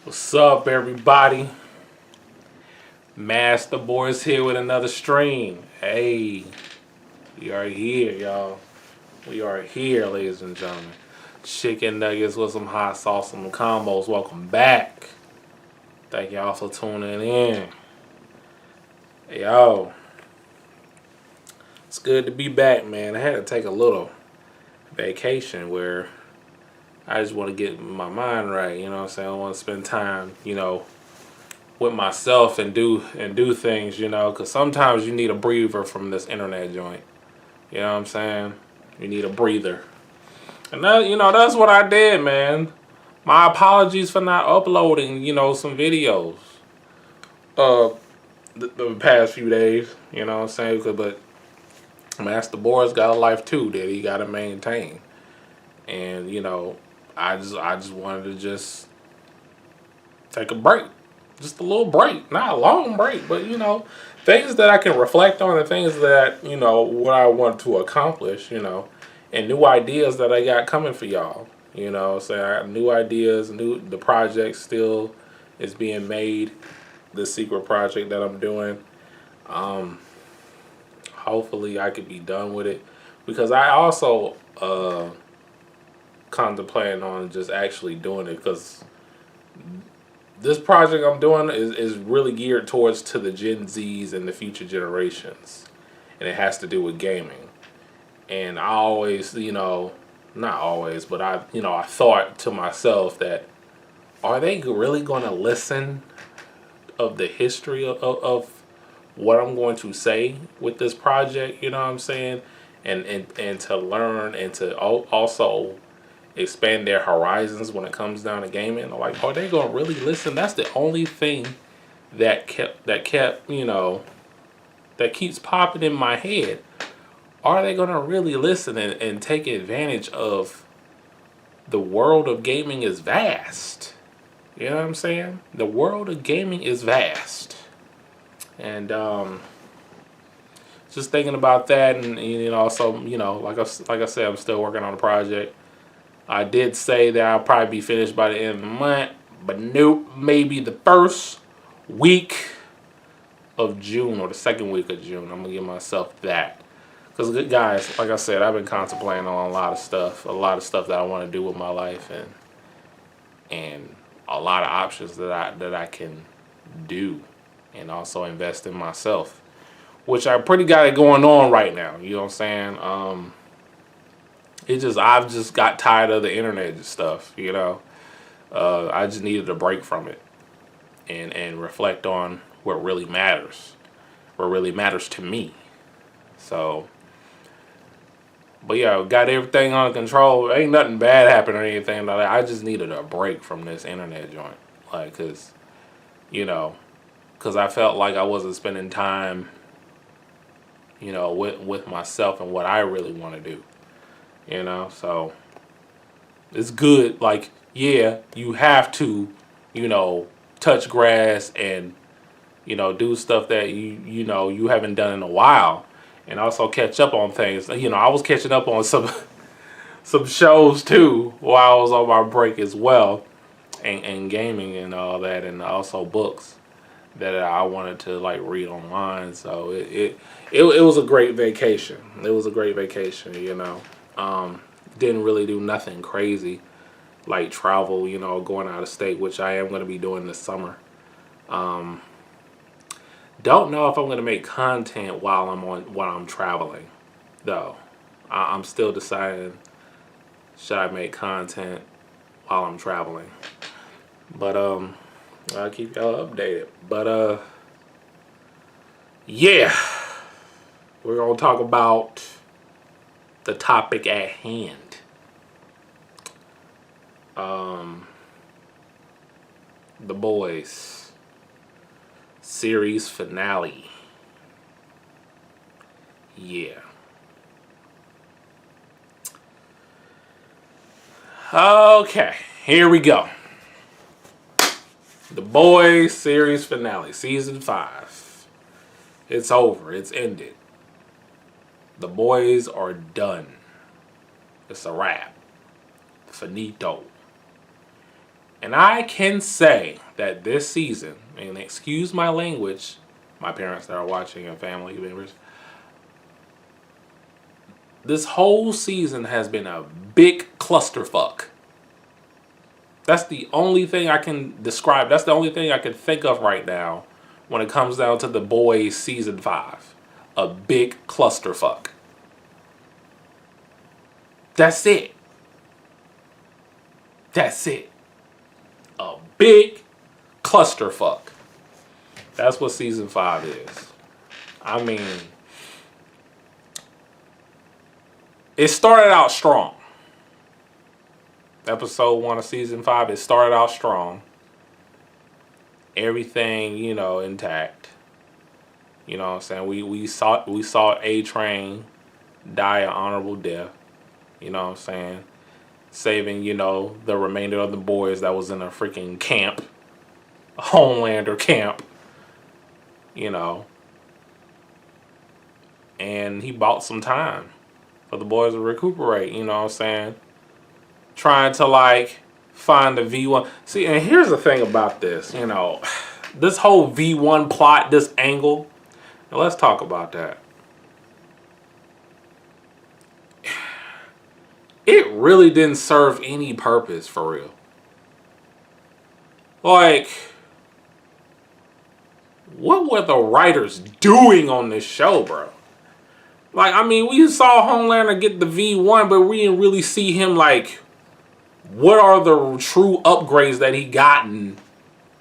What's up, everybody? MasterBoris here with another stream. Hey, we are here, y'all. We are here, ladies and gentlemen. Chicken nuggets with some hot sauce and combos. Welcome back. Thank y'all for tuning in. Yo, it's good to be back, man. I had to take a little vacation where I just want to get my mind right. You know what I'm saying? I want to spend time, with myself and do things, because sometimes you need a breather from this internet joint. You know what I'm saying? You need a breather. And that, that's what I did, man. My apologies for not uploading, some videos the past few days, you know what I'm saying? But MasterBoris got a life too that he got to maintain. And, I just wanted to just take a break. Just a little break. Not a long break, but, things that I can reflect on and things that, what I want to accomplish, and new ideas that I got coming for y'all. So I have new ideas, the project still is being made, the secret project that I'm doing. Hopefully I could be done with it, because I also contemplating on just actually doing it, because this project I'm doing is really geared towards to the Gen Zs and the future generations, and it has to do with gaming. And I always, not always, but I thought to myself that, are they really going to listen of the history of what I'm going to say with this project? You know what I'm saying? And to learn and to also expand their horizons when it comes down to gaming. Like, are they gonna really listen? That's the only thing that kept that keeps popping in my head. Are they gonna really listen and take advantage of the world of gaming is vast? You know what I'm saying? The world of gaming is vast. And just thinking about that, and also, like I said, I'm still working on a project. I did say that I'll probably be finished by the end of the month, but nope, maybe the first week of June or the second week of June. I'm gonna give myself that. Because guys, like I said, I've been contemplating on a lot of stuff that I want to do with my life, and a lot of options that I can do, and also invest in myself, which I pretty got it going on right now. You know what I'm saying? I've just got tired of the internet stuff. I just needed a break from it, and reflect on what really matters to me. So, but yeah, got everything under control. Ain't nothing bad happened or anything like that. I just needed a break from this internet joint, like, cause I felt like I wasn't spending time, with myself and what I really want to do. So it's good. Like, yeah, you have to, touch grass and, do stuff that you haven't done in a while, and also catch up on things. I was catching up on some shows too while I was on my break as well, and gaming and all that, and also books that I wanted to like read online. So it was a great vacation. It was a great vacation. Didn't really do nothing crazy like travel, going out of state, which I am going to be doing this summer. Don't know if I'm going to make content while I'm traveling, though. I'm still deciding, should I make content while I'm traveling. But I'll keep y'all updated. But yeah, we're going to talk about the topic at hand. The Boys series finale. Yeah. Okay, here we go. The Boys series finale, season 5. It's over. It's ended. The boys are done. It's a wrap. Finito. And I can say that this season, and excuse my language, my parents that are watching and family members, this whole season has been a big clusterfuck. That's the only thing I can describe. That's the only thing I can think of right now when it comes down to The Boys season 5. A big clusterfuck. That's it. That's it. A big clusterfuck. That's what season 5 is. I mean, it started out strong. Episode 1 of season 5, it started out strong. Everything, intact. You know what I'm saying? We saw A-Train die an honorable death. You know what I'm saying? Saving, the remainder of the boys that was in a freaking camp. A Homelander camp. And he bought some time for the boys to recuperate, you know what I'm saying? Trying to, like, find the V1. See, and here's the thing about this, this whole V1 plot, this angle. Now let's talk about that. It really didn't serve any purpose, for real. Like, what were the writers doing on this show, bro? Like, I mean, we saw Homelander get the V1, but we didn't really see him, like, what are the true upgrades that he gotten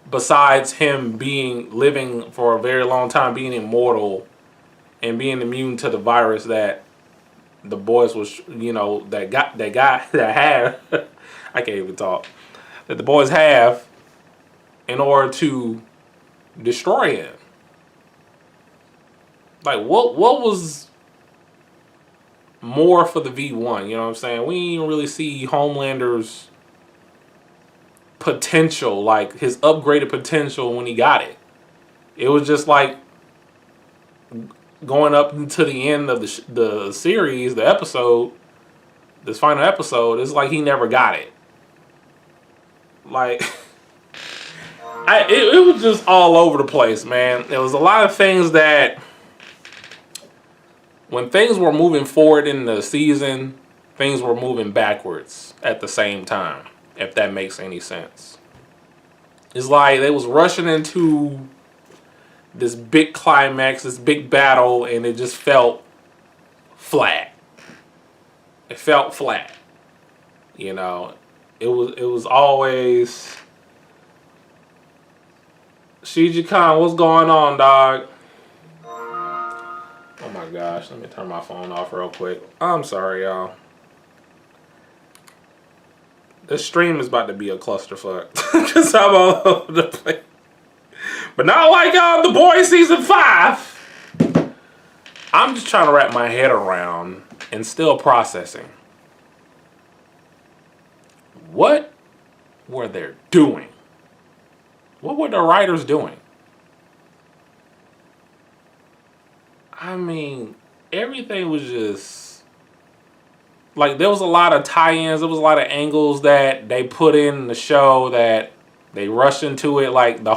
besides him living for a very long time, being immortal, and being immune to the virus that the boys was, that have, I can't even talk, that the boys have in order to destroy him. Like, what was more for the V1, you know what I'm saying? We didn't really see Homelander's potential, like his upgraded potential when he got it. It was just like going up into the end of the series, the episode, this final episode. It's like he never got it. Like, it was just all over the place, man. There was a lot of things that, when things were moving forward in the season, things were moving backwards at the same time, if that makes any sense. It's like they was rushing into this big climax, this big battle, and it just felt flat. It felt flat. You know, it was always, Shiji Khan, what's going on, dog? Oh my gosh, let me turn my phone off real quick. I'm sorry, y'all. This stream is about to be a clusterfuck because I'm all over the place. But not like The Boys Season 5. I'm just trying to wrap my head around and still processing. What were they doing? What were the writers doing? I mean, everything was just like, there was a lot of tie-ins, there was a lot of angles that they put in the show that they rushed into it. Like the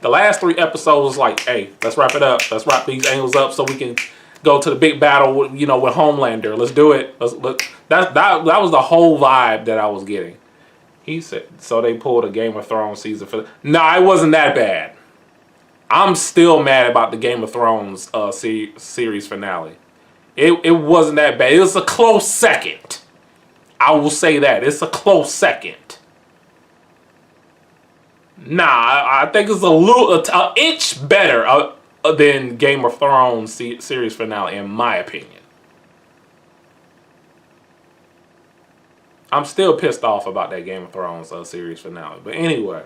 last 3 episodes was like, hey, let's wrap it up. Let's wrap these angles up so we can go to the big battle with, with Homelander. Let's do it. That was the whole vibe that I was getting. He said, so they pulled a Game of Thrones season for. Nah, it wasn't that bad. I'm still mad about the Game of Thrones series finale. It wasn't that bad. It was a close second. I will say that. It's a close second. Nah, I think it's an inch better than Game of Thrones series finale, in my opinion. I'm still pissed off about that Game of Thrones series finale. But anyway.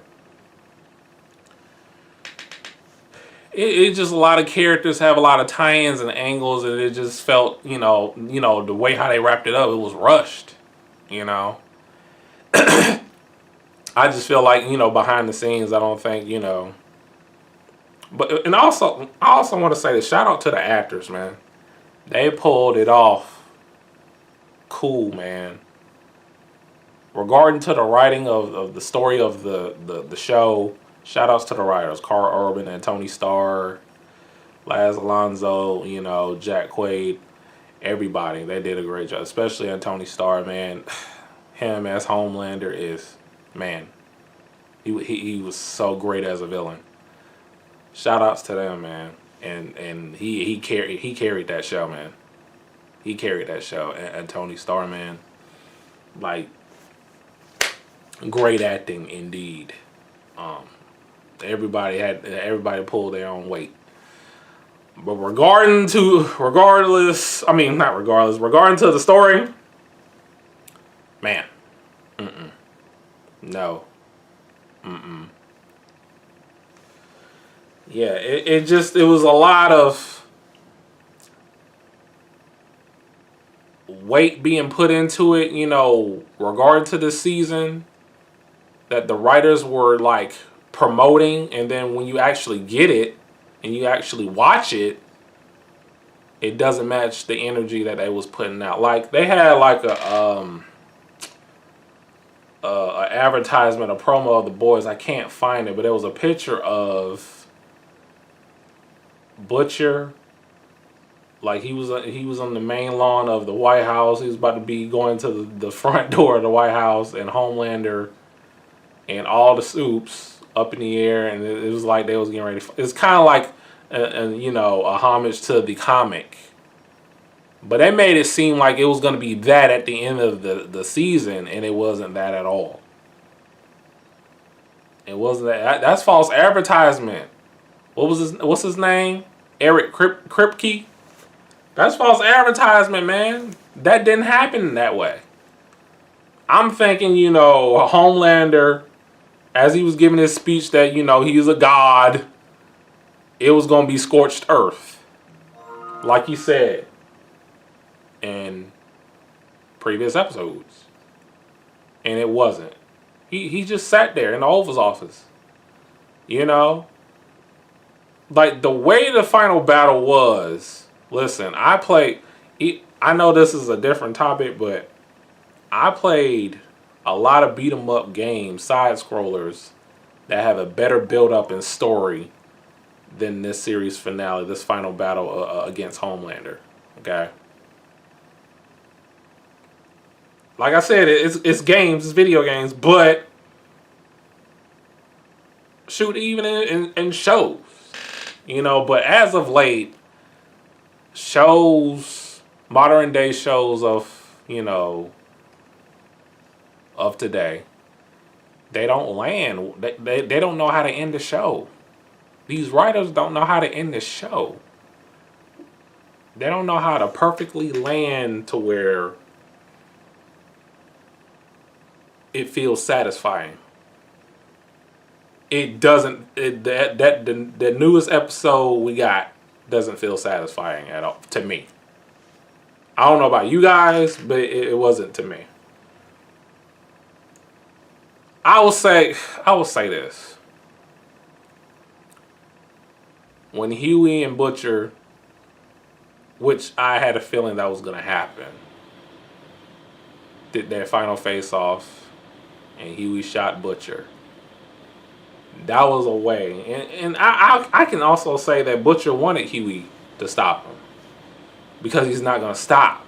It's just a lot of characters have a lot of tie-ins and angles, and it just felt, the way how they wrapped it up, it was rushed, I just feel like, behind the scenes, I don't think, But, and also, I also want to say this, shout out to the actors, man. They pulled it off. Cool, man. Regarding to the writing of the story of the show, shout outs to the writers, Carl Urban and Tony Starr, Laz Alonso, Jack Quaid, everybody. They did a great job, especially on Tony Starr, man. Him as Homelander is, man, he was so great as a villain. Shout outs to them, man. And he carried that show, man. He carried that show. And Tony Starr, man, like, great acting indeed. Everybody pulled their own weight. But regarding to the story, man, no, yeah, it was a lot of weight being put into it, regarding to this season, that the writers were like promoting, and then when you actually get it and you actually watch it, it doesn't match the energy that they was putting out. Like they had like a advertisement, a promo of The Boys. I can't find it, but there was a picture of Butcher. Like he was on the main lawn of the White House. He was about to be going to the front door of the White House, and Homelander and all the soups up in the air, and it was like they was getting ready. It's kind of like a homage to the comic, but they made it seem like it was going to be that at the end of the season, and it wasn't that at all. It wasn't that. That's false advertisement. What's his name? Eric Kripke. That's false advertisement, man. That didn't happen that way. I'm thinking, Homelander, as he was giving his speech that, he's a god, it was going to be scorched earth. Like he said in previous episodes. And it wasn't. He just sat there in the Oval's office. You know? Like, the way the final battle was, listen, I know this is a different topic, but I played a lot of beat 'em up games, side scrollers, that have a better build up and story than this series finale, this final battle against Homelander. Okay? Like I said, it's games, it's video games, but shoot, even in shows. You know, but as of late, shows, modern day shows of, you know, of today, they don't land. They don't know how to end the show. These writers don't know how to end the show. They don't know how to perfectly land to where it feels satisfying. It doesn't. The newest episode we got doesn't feel satisfying at all to me. I don't know about you guys, but it wasn't to me. I will say this: when Huey and Butcher, which I had a feeling that was gonna happen, did their final face off, and Huey shot Butcher. That was a way. And I can also say that Butcher wanted Huey to stop him. Because he's not going to stop.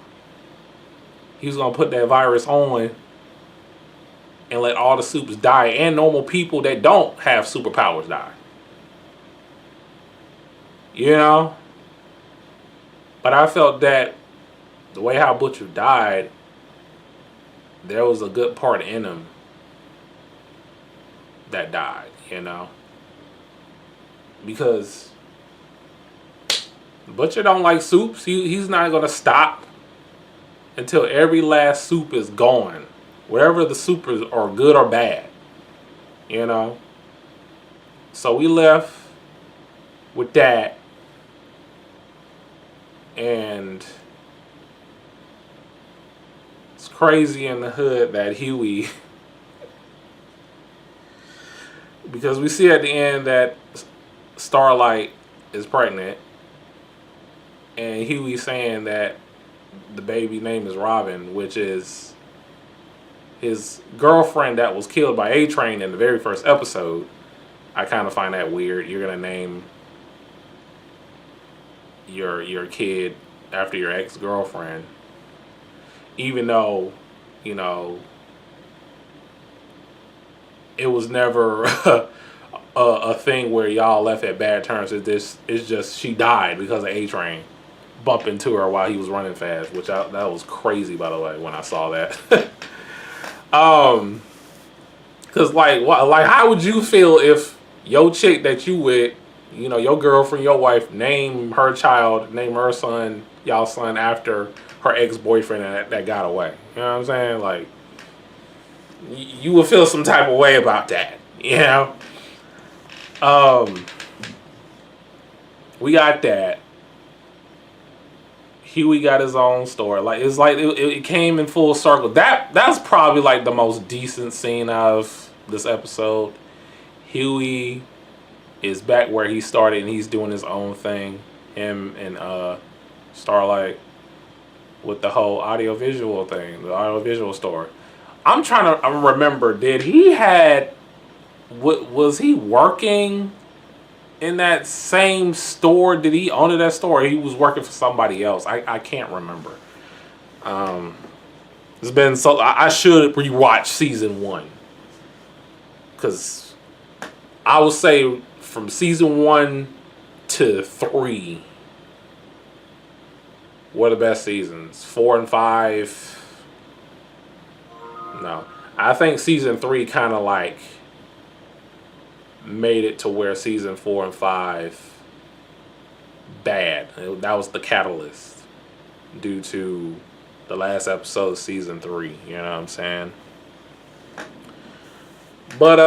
He's going to put that virus on and let all the supers die. And normal people that don't have superpowers die. You know? But I felt that the way how Butcher died, there was a good part in him that died. You know, because Butcher don't like soups. He's not gonna stop until every last soup is gone, wherever the supers are good or bad. You know, so we left with that, and it's crazy in the hood that Huey. Because we see at the end that Starlight is pregnant. And Huey saying that the baby name is Robin, which is his girlfriend that was killed by A-Train in the very first episode. I kind of find that weird. You're going to name your kid after your ex-girlfriend. Even though, you know, it was never a thing where y'all left at bad terms. It's just she died because of A-Train bumped into her while he was running fast, which that was crazy, by the way, when I saw that. Cause like how would you feel if your chick that you with, you know, your girlfriend, your wife, name her son, y'all son after her ex-boyfriend that got away? You know what I'm saying? Like, you would feel some type of way about that, you know? We got that. Huey got his own story. Like, it's like it came in full circle. That's probably like the most decent scene of this episode. Huey is back where he started and he's doing his own thing. Him and Starlight with the whole audiovisual thing, the audiovisual story. I'm trying to remember, was he working in that same store? Did he own that store? Or he was working for somebody else. I can't remember. It's been so, I should rewatch season 1. Because I would say from season 1 to 3 were the best seasons. 4 and 5... No, I think season 3 kind of like made it to where season 4 and 5 bad. That was the catalyst due to the last episode of season 3. You know what I'm saying? But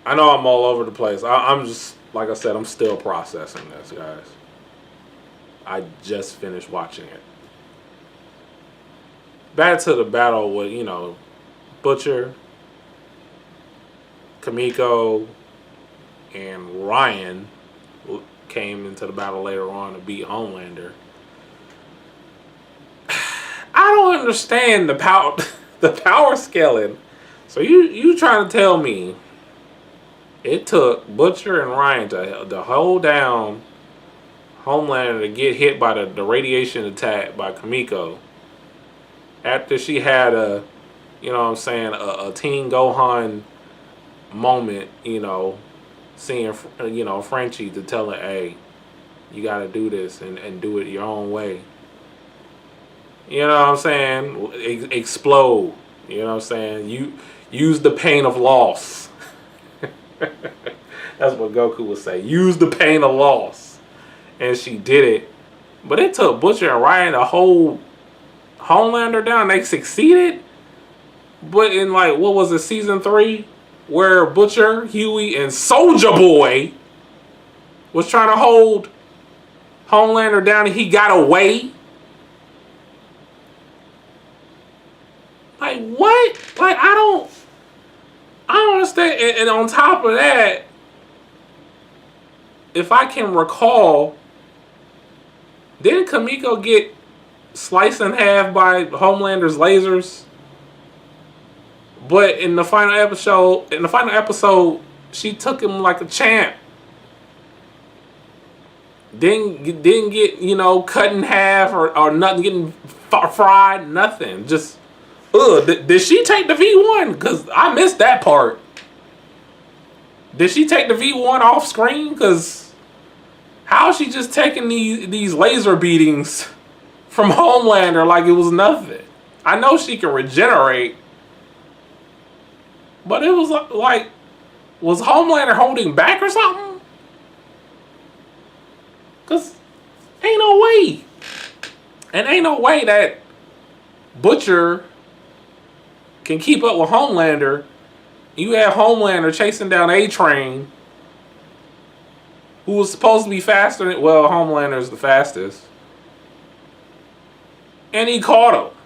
I know I'm all over the place. I'm just, like I said, I'm still processing this, guys. I just finished watching it. back to the battle with, Butcher, Kamiko, and Ryan came into the battle later on to beat Homelander. I don't understand the power the power scaling. So you trying to tell me it took Butcher and Ryan to hold down Homelander to get hit by the radiation attack by Kamiko after she had a Teen Gohan moment, seeing, Frenchie to tell her, hey, you got to do this and do it your own way. You know what I'm saying? Explode. You know what I'm saying? You use the pain of loss. That's what Goku would say. Use the pain of loss. And she did it. But it took Butcher and Ryan to hold Homelander down. They succeeded. But in what was it, season 3? Where Butcher, Huey, and Soulja Boy was trying to hold Homelander down and he got away. What? I don't understand. And on top of that, if I can recall, didn't Kamiko get sliced in half by Homelander's lasers? But in the final episode, she took him like a champ. Didn't get cut in half or nothing, getting fried, nothing. Just did she take the V1? Because I missed that part. Did she take the V1 off screen? Because how is she just taking these laser beatings from Homelander like it was nothing? I know she can regenerate. But it was was Homelander holding back or something? Because ain't no way. And ain't no way that Butcher can keep up with Homelander. You have Homelander chasing down A-Train, who was supposed to be faster than... Well, Homelander's the fastest. And he caught him.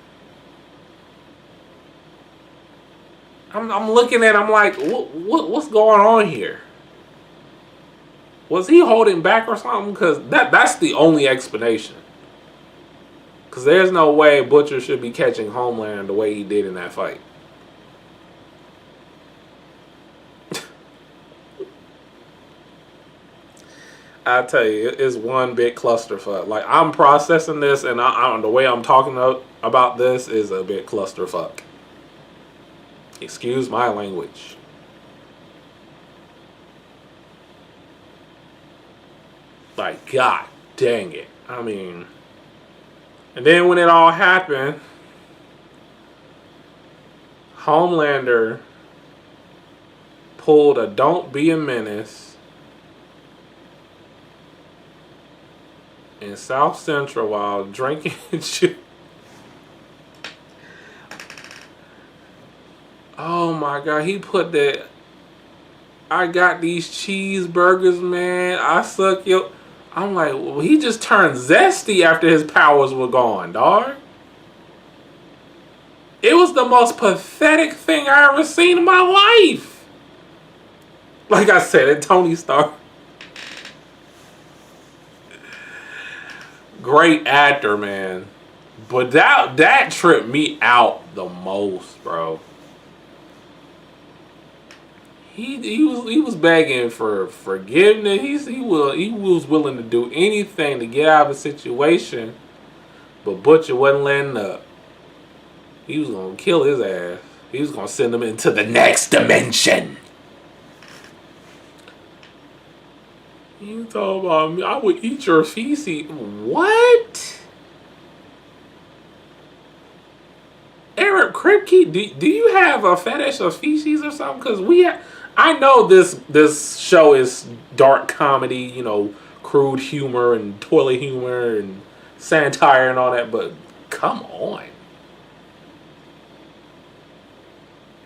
I'm looking at him like, what's going on here? Was he holding back or something? Because that's the only explanation. Because there's no way Butcher should be catching Homelander the way he did in that fight. I tell you, it's one big clusterfuck. I'm processing this, and the way I'm talking about this is a bit clusterfuck. Excuse my language. God dang it. I mean... And then when it all happened, Homelander pulled a "Don't Be a Menace" in South Central while drinking Oh my God, he put that, I got these cheeseburgers, man, I suck your... I'm like, well, he just turned zesty after his powers were gone, dog. It was the most pathetic thing I ever seen in my life. Like I said, at Tony Stark. Great actor, man. But that tripped me out the most, bro. He was begging for forgiveness. He was willing to do anything to get out of a situation, but Butcher wasn't letting up. He was gonna kill his ass. He was gonna send him into the next dimension. You talking about me? I would eat your feces. What? Eric Kripke, do you have a fetish of feces or something? Because I know this show is dark comedy, crude humor and toilet humor and satire and all that, but come on.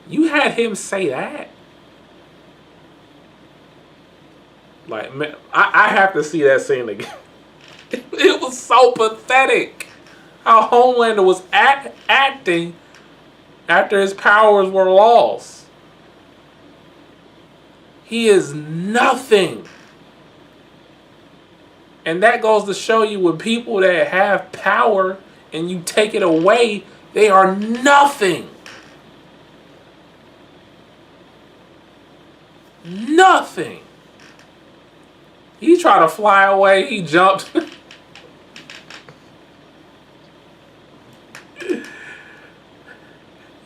You had him say that? Man, I have to see that scene again. It was so pathetic. how Homelander was acting after his powers were lost. He is nothing. And that goes to show you with people that have power and you take it away, they are nothing. Nothing. He tried to fly away. He jumped.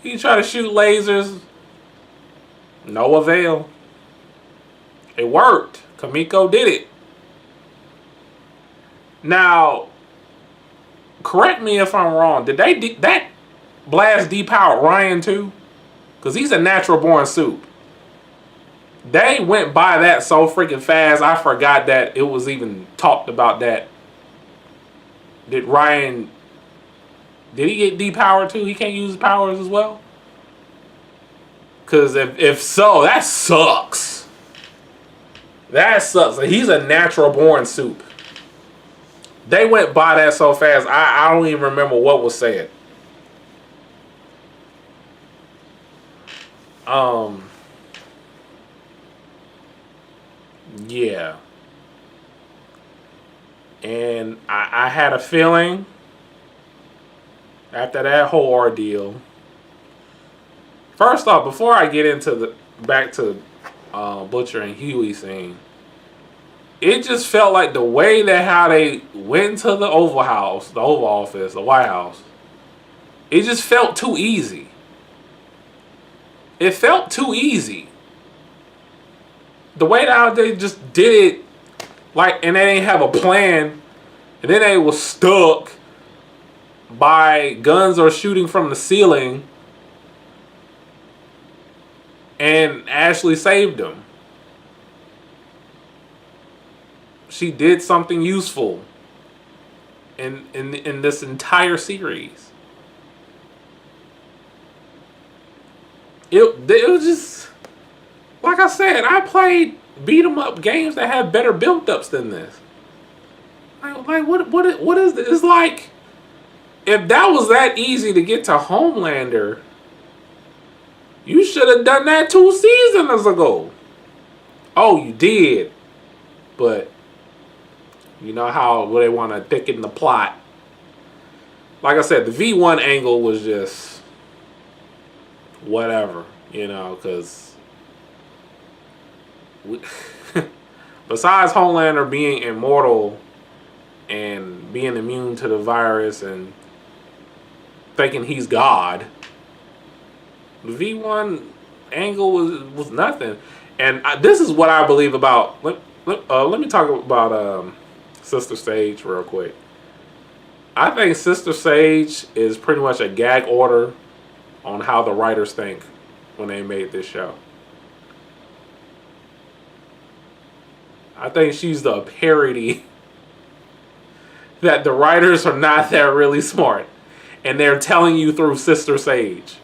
He tried to shoot lasers. No avail. It worked. Kamiko did it. Now, correct me if I'm wrong. Did that blast depower Ryan too? Because he's a natural born soup. They went by that so freaking fast, I forgot that it was even talked about that. Did he get depowered too? He can't use his powers as well? Because if so, that sucks. That sucks. He's a natural born soup. They went by that so fast, I don't even remember what was said. Yeah. And I had a feeling after that whole ordeal. First off, before I get into back to Butcher and Huey scene, it just felt like the way that how they went to the Oval Office, the White House, it just felt too easy. It felt too easy. The way that they just did it, like, and they didn't have a plan, and then they was stuck by guns or shooting from the ceiling, and Ashley saved them. She did something useful in this entire series. It was just, like I said, I played beat 'em up games that have better build ups than this. Like what is this? It's like, if that was that easy to get to Homelander, you should have done that 2 seasons ago. Oh, you did, but you know how they want to thicken the plot. Like I said, the V1 angle was just whatever, because besides Homelander being immortal and being immune to the virus and thinking he's God, the V1 angle was nothing. And this is what I believe about. Let me talk about Sister Sage real quick. I think Sister Sage is pretty much a gag order on how the writers think when they made this show. I think she's the parody that the writers are not that really smart, and they're telling you through Sister Sage.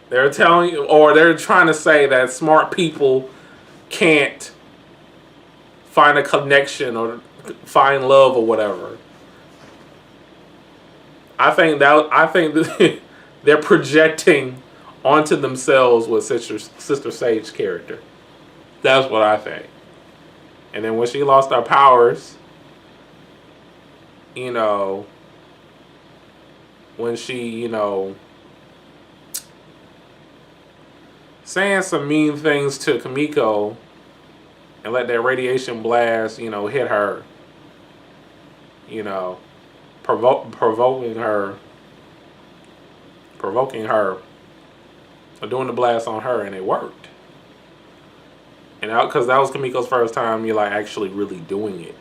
They're telling you, or they're trying to say that smart people can't find a connection or find love or whatever. I think that they're projecting onto themselves with Sister Sage's character. That's what I think. And then when she lost her powers, when she, saying some mean things to Kamiko and let that radiation blast, hit her, provoking her, or doing the blast on her, and it worked. And because that was Kamiko's first time, actually really doing it.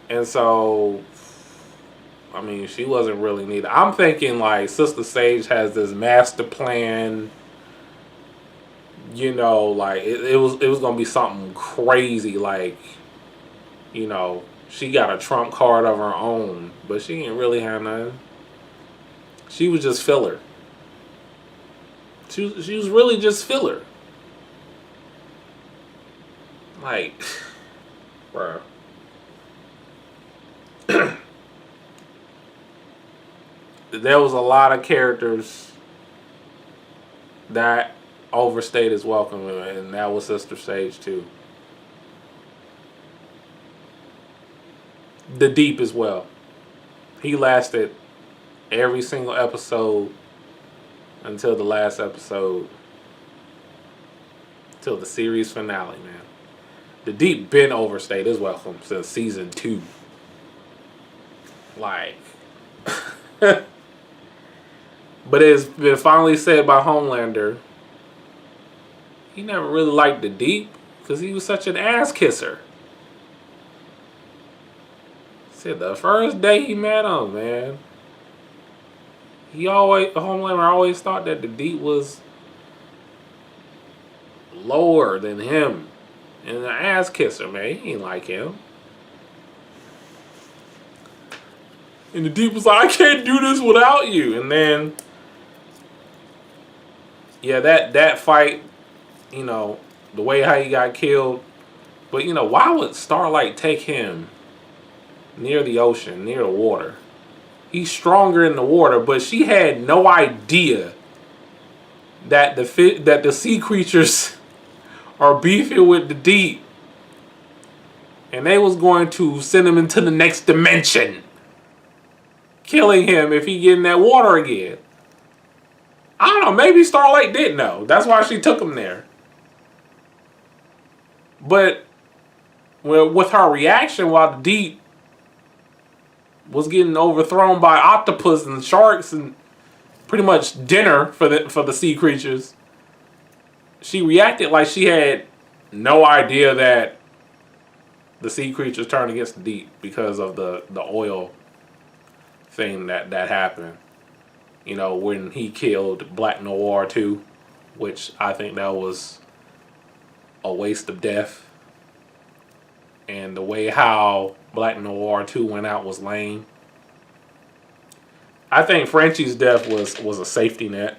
And so, she wasn't really needed. I'm thinking Sister Sage has this master plan. It was gonna be something crazy, she got a trump card of her own, but she didn't really have none. She was just filler. She was really just filler. Bruh. There was a lot of characters that overstayed his welcome, and that was Sister Sage too. The Deep as well. He lasted every single episode until the last episode, till the series finale, man. The Deep been overstayed his welcome since season 2. Like, but it's been finally said by Homelander, he never really liked the Deep because he was such an ass kisser. Said the first day he met him, man, Homelander always thought that the Deep was lower than him and an ass kisser, man. He ain't like him. And the Deep was like, I can't do this without you. And then, yeah, that fight, you know, the way how he got killed. But, you know, why would Starlight take him near the ocean, near the water? He's stronger in the water, but she had no idea that the sea creatures are beefing with the Deep. And they was going to send him into the next dimension, killing him if he get in that water again. I don't know, maybe Starlight did know. That's why she took him there. But with her reaction while the Deep was getting overthrown by octopus and sharks and pretty much dinner for the sea creatures, she reacted like she had no idea that the sea creatures turned against the Deep because of the oil thing that happened. You know, when he killed Black Noir too, which I think that was a waste of death. And the way how Black Noir 2 went out was lame. I think Frenchie's death was a safety net.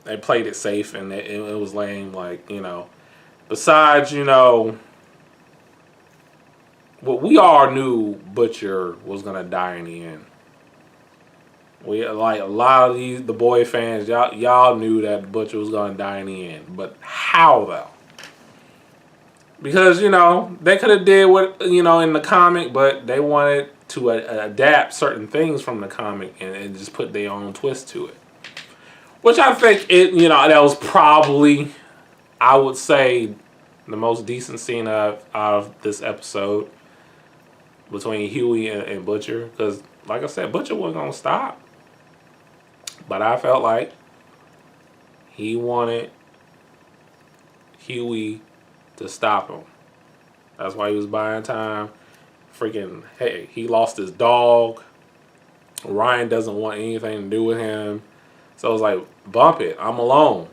They played it safe, and it was lame. Like, you know, besides, you know, well, we all knew Butcher was gonna die in the end. We, like, a lot of the boy fans, y'all knew that Butcher was gonna die in the end. But how though? Because, you know, they could have did what, you know, in the comic, but they wanted to adapt certain things from the comic and just put their own twist to it. Which I think, you know, that was probably, I would say, the most decent scene of this episode between Huey and Butcher. Because, like I said, Butcher wasn't going to stop. But I felt like he wanted Huey to stop him. That's why he was buying time. Freaking, hey, he lost his dog. Ryan doesn't want anything to do with him. So I was like, bump it. I'm alone.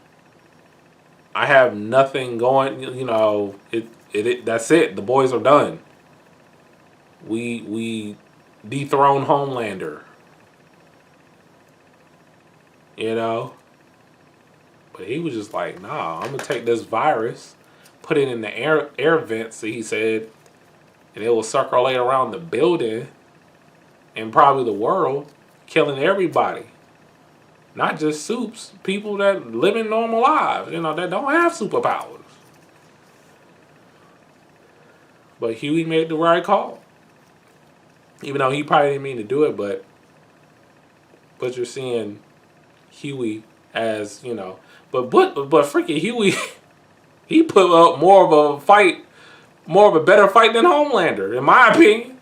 I have nothing going, you know, that's it. The boys are done. We dethrone Homelander. You know? But he was just like, nah, I'm gonna take this virus, put it in the air vents, he said, and it will circulate around the building and probably the world, killing everybody. Not just Supes, people that live in normal lives, you know, that don't have superpowers. But Huey made the right call. Even though he probably didn't mean to do it, but you're seeing Huey as, you know, but freaking Huey, he put up more of a better fight than Homelander, in my opinion.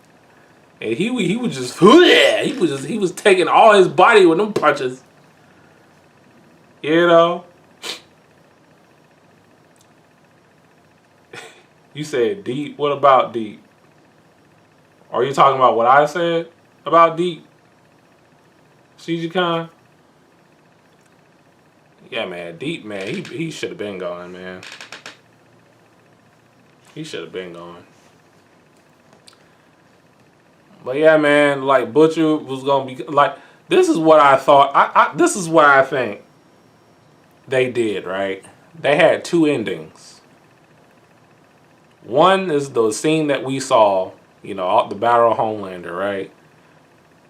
And he was just he was taking all his body with them punches. You know? You said Deep. What about Deep? Are you talking about what I said about Deep? CG Khan? Yeah, man. Deep, man. He should have been gone, man. He should have been gone. But yeah, man. Like, Butcher was going to be... Like, this is what I thought. This is what I think they did, right? They had two endings. One is the scene that we saw, the Battle of Homelander, right?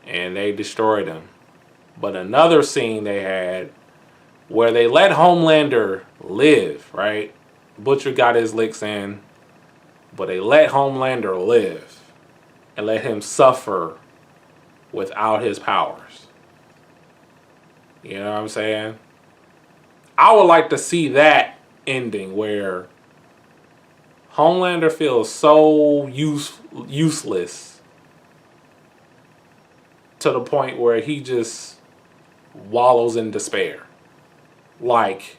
And they destroyed him. But another scene they had where they let Homelander live, right? Butcher got his licks in, but they let Homelander live and let him suffer without his powers. You know what I'm saying? I would like to see that ending where Homelander feels so useless to the point where he just wallows in despair. Like,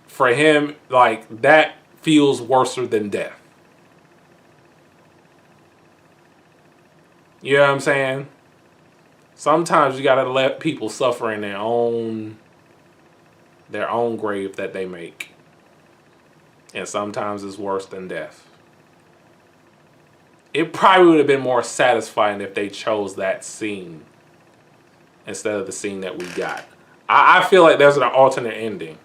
for him, like, that feels worse than death. You know what I'm saying? Sometimes you gotta let people suffer in their own grave that they make. And sometimes it's worse than death. It probably would have been more satisfying if they chose that scene instead of the scene that we got. I feel like there's an alternate ending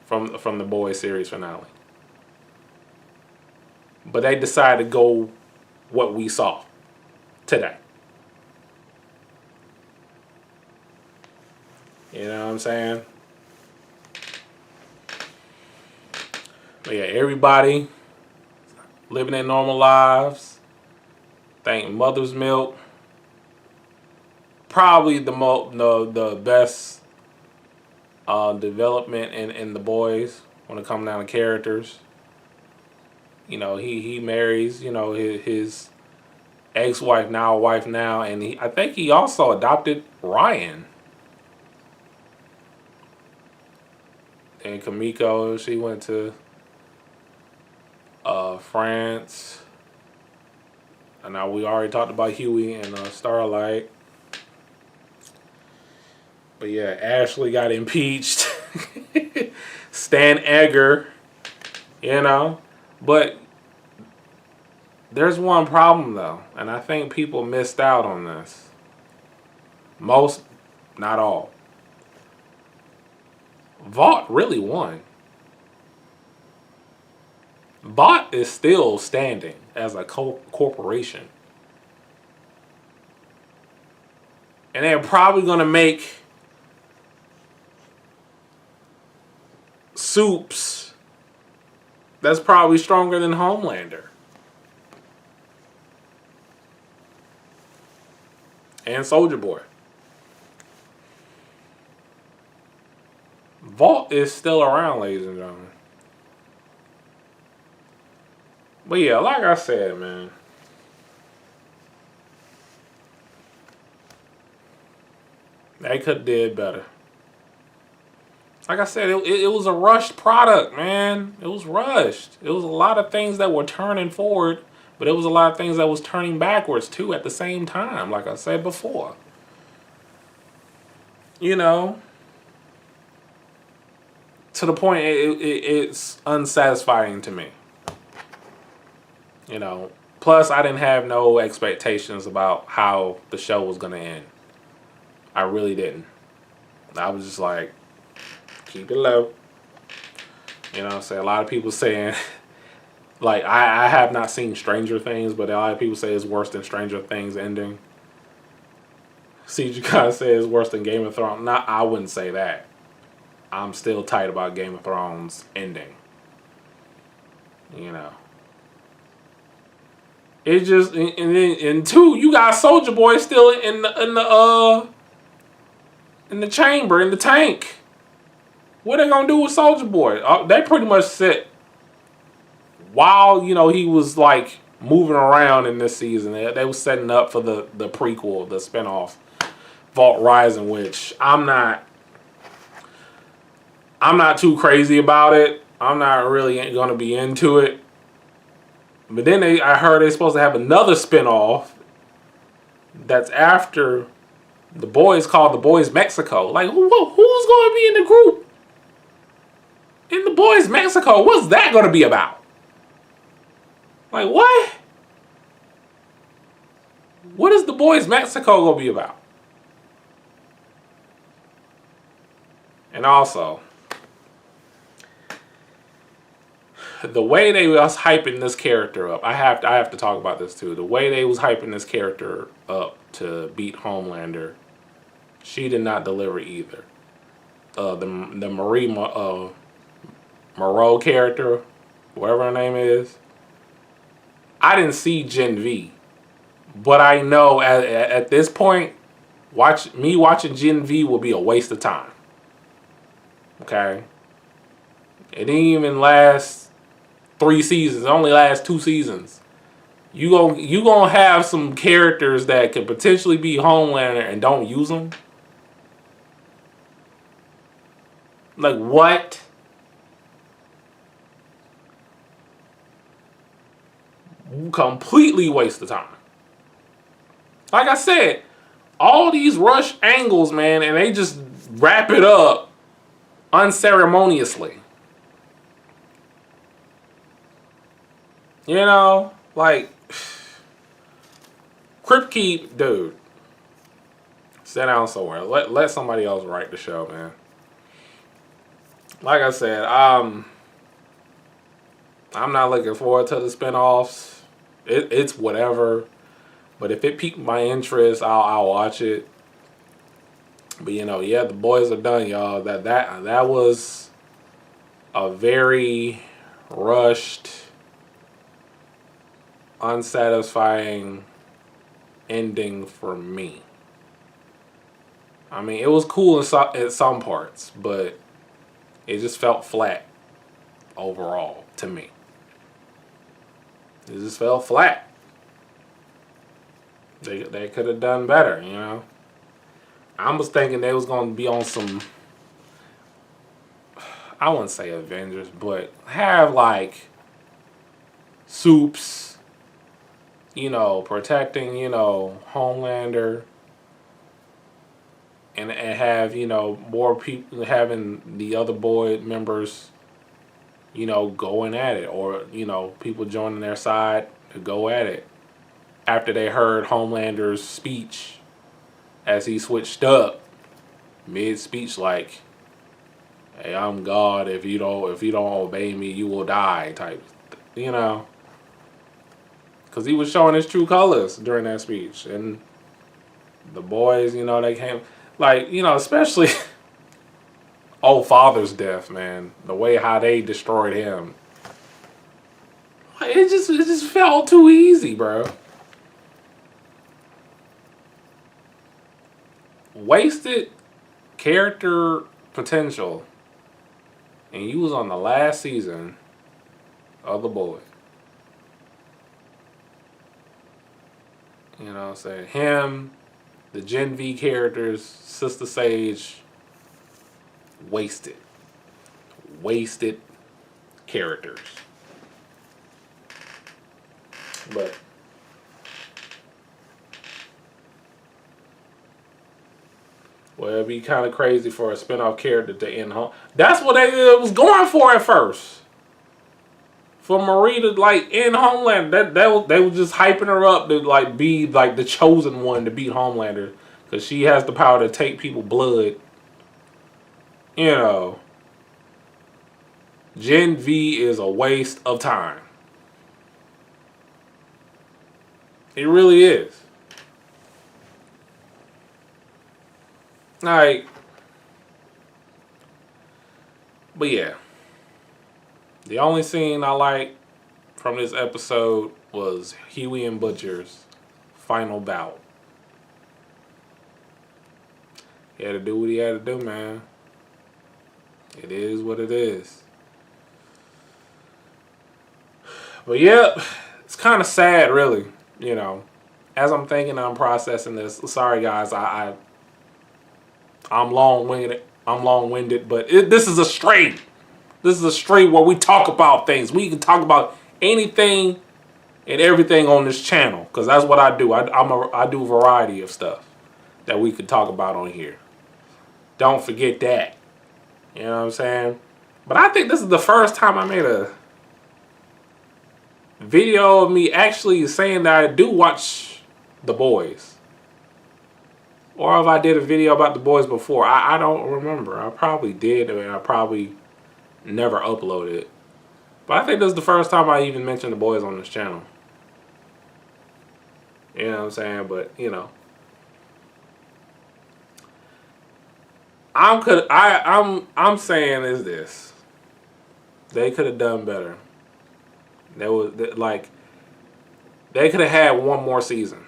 from the Boys series finale. But they decided to go what we saw today. You know what I'm saying? But yeah, everybody living their normal lives. Thank Mother's Milk. Probably the best development in the Boys when it comes down to characters. He marries, his ex-wife, now wife now, and I think he also adopted Ryan. And Kamiko, she went to France. And now we already talked about Huey and Starlight. But yeah, Ashley got impeached. Stan Edgar, But there's one problem though, and I think people missed out on this. Most, not all. Vought really won. Vought is still standing as a corporation. And they're probably going to make soups that's probably stronger than Homelander. And Soldier Boy. Vought is still around, ladies and gentlemen. But yeah, like I said, man. They could have did better. Like I said, it was a rushed product, man. It was rushed. It was a lot of things that were turning forward, but it was a lot of things that was turning backwards too at the same time, like I said before. To the point it's unsatisfying to me. Plus I didn't have no expectations about how the show was going to end. I really didn't. I was just like, keep it low. A lot of people saying, like, I have not seen Stranger Things, but a lot of people say it's worse than Stranger Things ending. CG kind of says it's worse than Game of Thrones. I wouldn't say that. I'm still tight about Game of Thrones ending. It's just, and two, you got Soldier Boy still in the chamber, in the tank. What are they gonna do with Soldier Boy? They pretty much said while he was like moving around in this season, they was setting up for the prequel, the spinoff, Vault Rising, which I'm not too crazy about it. I'm not really gonna be into it. But then I heard they're supposed to have another spinoff that's after The Boys, called The Boys Mexico. Like, who's going to be in the group in The Boys Mexico? What's that going to be about? Like, what? What is The Boys Mexico going to be about? And also, the way they was hyping this character up, I have to talk about this too. The way they was hyping this character up to beat Homelander, she did not deliver either. The Marie Moreau character, whatever her name is, I didn't see Gen V, but I know at this point, watching Gen V will be a waste of time. Okay, it didn't even last 3 seasons. It only lasts 2 seasons. You gonna have some characters that could potentially be Homelander and don't use them. Like what? Completely waste of time. Like I said, all these rush angles, man, and they just wrap it up unceremoniously. You know, like Kripke, dude, sit down somewhere. Let somebody else write the show, man. Like I said, I'm not looking forward to the spinoffs. It's whatever, but if it piqued my interest, I'll watch it. But you know, yeah, the boys are done, y'all. That was a very rushed, unsatisfying ending for me. I mean, it was cool at some parts, but it just felt flat overall to me. It just felt flat. They could have done better, you know. I was thinking they was going to be on some, I wouldn't say Avengers, but have like Soups, you know, protecting, you know, Homelander, and have, you know, more people, having the other boy members, you know, going at it, or, you know, people joining their side to go at it after they heard Homelander's speech as he switched up mid-speech, like, "Hey, I'm God. If you don't obey me, you will die," type, you know, because he was showing his true colors during that speech, and the boys, you know, they came, like, you know, especially old father's death, man. The way how they destroyed him, it just felt too easy, bro. Wasted character potential, and you was on the last season of The Boy. You know what I'm saying? Him, the Gen V characters, Sister Sage, wasted characters. But well, it'd be kind of crazy for a spinoff character to end home. That's what they was going for at first. For Marie to like end Homelander, they was just hyping her up to like be like the chosen one to beat Homelander, because she has the power to take people's blood. You know, Gen V is a waste of time. It really is. Like, but yeah, the only scene I like from this episode was Huey and Butcher's final bout. He had to do what he had to do, man. It is what it is. But yeah, it's kind of sad, really. You know, as I'm thinking, I'm processing this. Sorry, guys, I'm long-winded, but this is a stream. This is a stream where we talk about things. We can talk about anything and everything on this channel, because that's what I do. I do a variety of stuff that we could talk about on here. Don't forget that. You know what I'm saying? But I think this is the first time I made a video of me actually saying that I do watch The Boys. Or if I did a video about The Boys before. I don't remember. I probably did, and I probably never uploaded it. But I think this is the first time I even mentioned The Boys on this channel. You know what I'm saying? But, you know. I'm saying is this. They could have done better. They could have had one more season.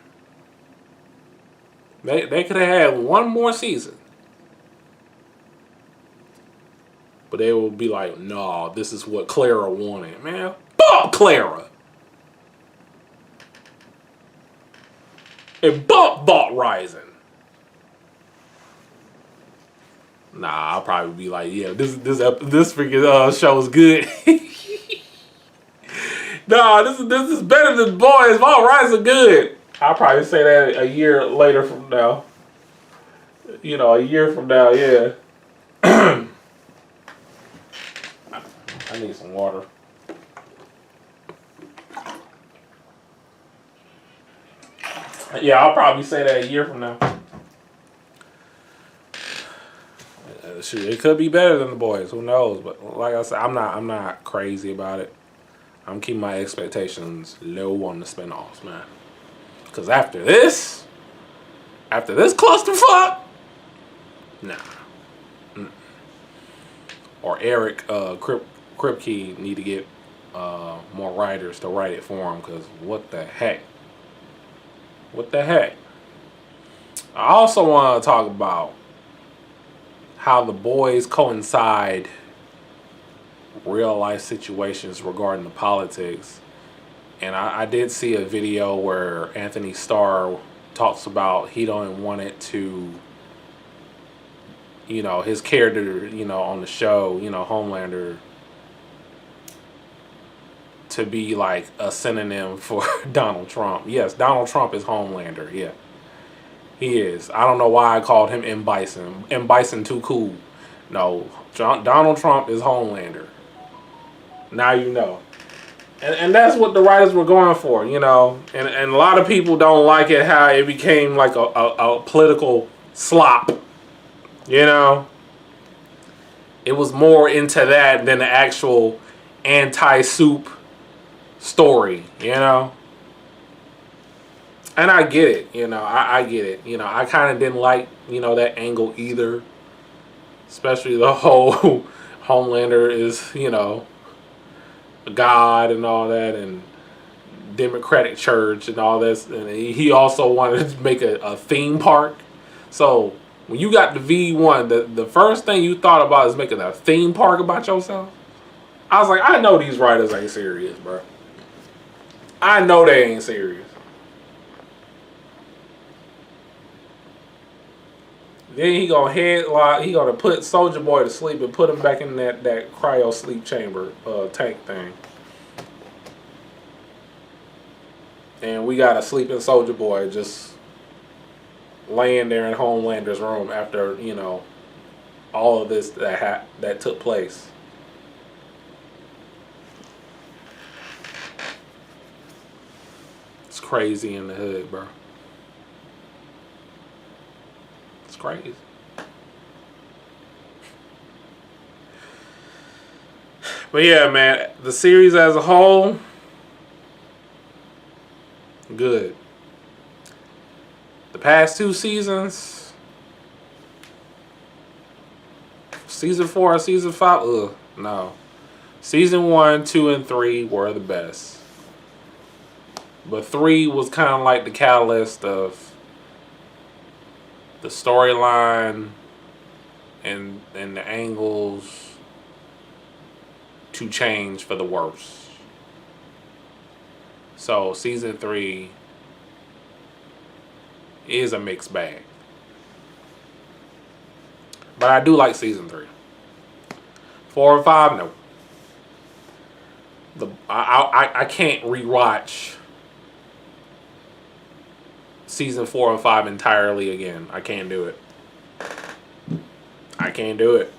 They could have had one more season. But they will be like, no, this is what Clara wanted. Man, bump Clara. And bump Rising. Nah, I'll probably be like, yeah, this freaking show is good. Nah, this is better than Boys. Ball Rising good. I'll probably say that a year later from now. You know, a year from now, yeah. I need some water. Yeah, I'll probably say that a year from now. Shoot, it could be better than The Boys. Who knows? But like I said, I'm not crazy about it. I'm keeping my expectations low on the spinoffs, man. Because after this clusterfuck, nah. Or Eric Kripke need to get more writers to write it for him. Because what the heck? What the heck? I also want to talk about how The Boys coincide real life situations regarding the politics. And I did see a video where Anthony Starr talks about he don't want it to, you know, his character, you know, on the show, you know, Homelander, to be like a synonym for Donald Trump. Yes, Donald Trump is Homelander, yeah. He is. I don't know why I called him M. Bison. M. Bison too cool. No, Donald Trump is Homelander. Now you know. And that's what the writers were going for, you know. And a lot of people don't like it how it became like a political slop. You know. It was more into that than the actual anti-soup story, you know. And I get it, you know. I get it. You know, I kind of didn't like, you know, that angle either. Especially the whole Homelander is, you know, God and all that, and Democratic Church and all this. And he also wanted to make a theme park. So when you got the V1, the first thing you thought about is making a theme park about yourself. I was like, I know these writers ain't serious, bro. I know they ain't serious. Then he gonna put Soldier Boy to sleep and put him back in that cryo sleep chamber tank thing. And we got a sleeping Soldier Boy just laying there in Homelander's room after, you know, all of this that took place. It's crazy in the hood, bro. It's crazy. But yeah, man, the series as a whole, good. The past two seasons, season 4 and season 5, no. Season 1, 2, and 3 were the best. But 3 was kind of like the catalyst of the storyline and the angles to change for the worse. So season 3 is a mixed bag. But I do like season 3. 4 and 5, no. I can't rewatch season 4 and 5 entirely again. I can't do it. I can't do it.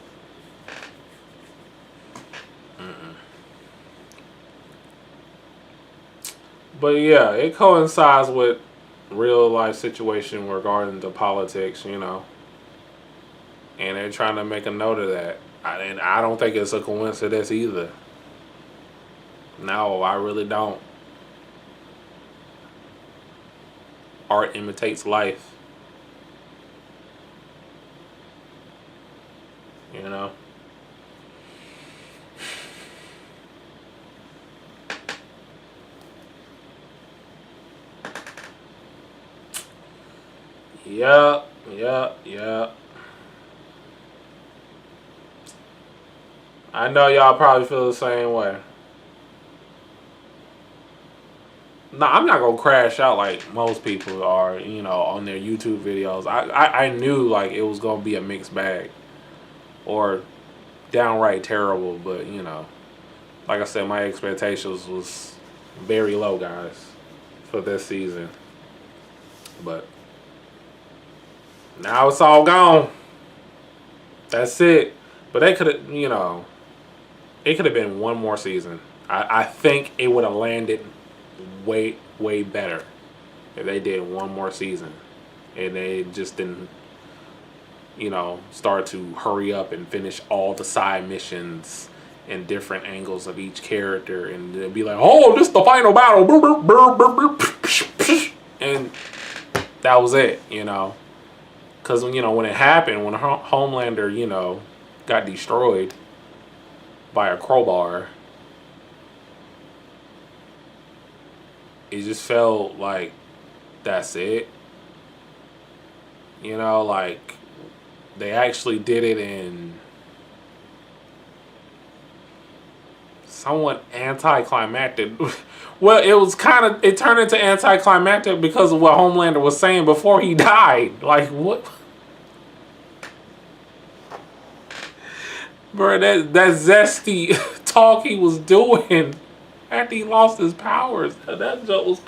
But yeah, it coincides with real life situation regarding the politics, you know. And they're trying to make a note of that. And I don't think it's a coincidence either. No, I really don't. Art imitates life. You know? Yup, yup, yup. I know y'all probably feel the same way. No, I'm not gonna crash out like most people are, you know, on their YouTube videos. I knew like it was gonna be a mixed bag or downright terrible, but you know, like I said, my expectations was very low, guys, for this season. But now it's all gone. That's it. But they could have, you know, it could have been one more season. I think it would have landed way better if they did one more season and they just didn't, you know, start to hurry up and finish all the side missions and different angles of each character and they'd be like, oh, this is the final battle, and that was it, you know. Because, you know, when it happened, when Homelander, you know, got destroyed by a crowbar, it just felt like that's it. You know, like they actually did it in somewhat anticlimactic. Well, it was kind of, it turned into anticlimactic because of what Homelander was saying before he died. Like, what? Bro, that zesty talk he was doing after he lost his powers. That joke was...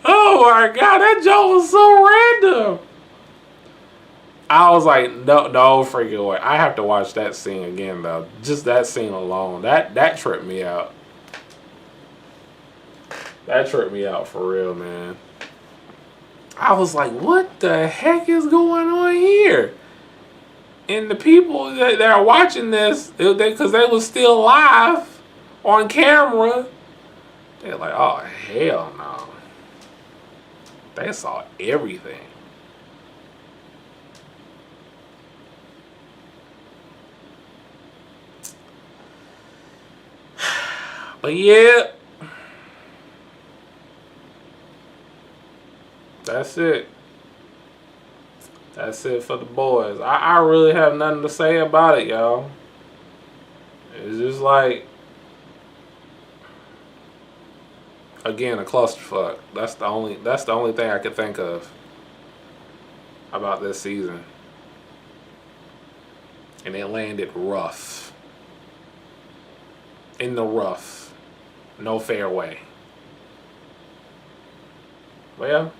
Oh my god, that joke was so random. I was like, no freaking way. I have to watch that scene again though. Just that scene alone. That tripped me out. That tripped me out for real, man. I was like, what the heck is going on here? And the people that are watching this, because they was still live on camera, they're like, oh, hell no. They saw everything. But yeah, that's it. That's it for the boys. I really have nothing to say about it, y'all. It's just like, again, a clusterfuck. That's the only thing I could think of about this season. And it landed rough. In the rough. No fair way. Well,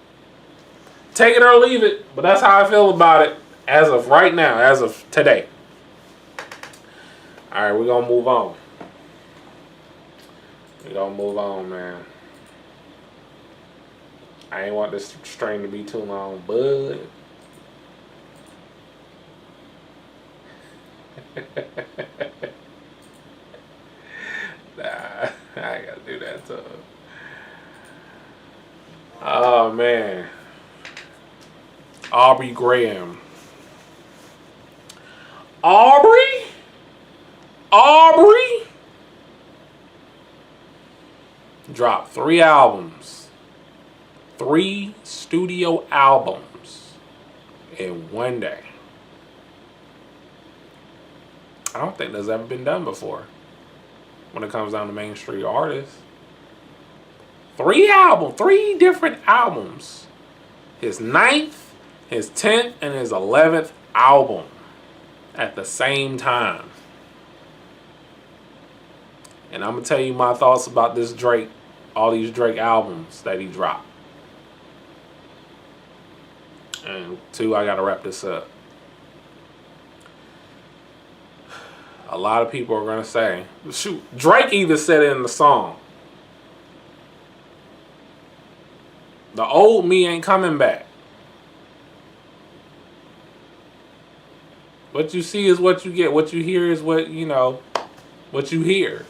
take it or leave it, but that's how I feel about it as of right now, as of today. All right, we're gonna move on. We're gonna move on, man. I ain't want this string to be too long, but nah, I ain't gotta do that to him. Oh man. Aubrey Graham. Aubrey dropped 3 albums. 3 studio albums in one day. I don't think that's ever been done before when it comes down to mainstream artists. 3 different albums. His 9th, his 10th, and his 11th album at the same time. And I'm going to tell you my thoughts about this Drake, all these Drake albums that he dropped. And 2, I got to wrap this up. A lot of people are going to say, shoot, Drake either said it in the song, the old me ain't coming back. What you see is what you get. What you hear is what what you hear.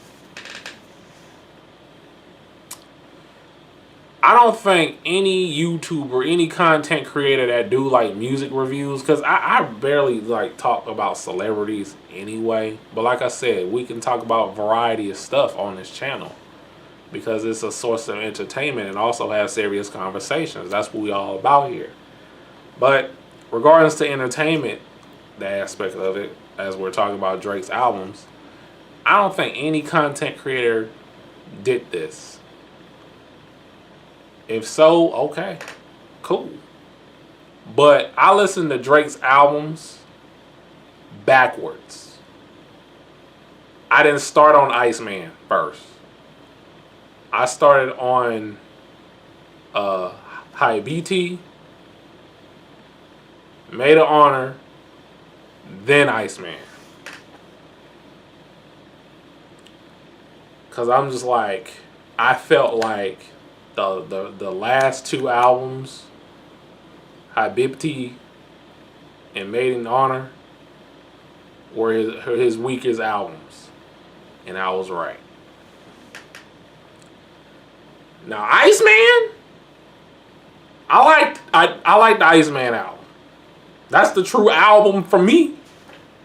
I don't think any YouTuber, any content creator that do like music reviews, because I barely like talk about celebrities anyway. But like I said, we can talk about a variety of stuff on this channel because it's a source of entertainment and also have serious conversations. That's what we all about here. But regardless to entertainment, the aspect of it, as we're talking about Drake's albums, I don't think any content creator did this. If so, okay, cool. But I listen to Drake's albums backwards. I didn't start on Iceman first. I started on High BT, Made of Honor, then Iceman. Cause I'm just like, I felt like the last two albums, Habibti and Made in Honor, were his weakest albums, and I was right. Now Iceman, I like the Iceman album. That's the true album for me.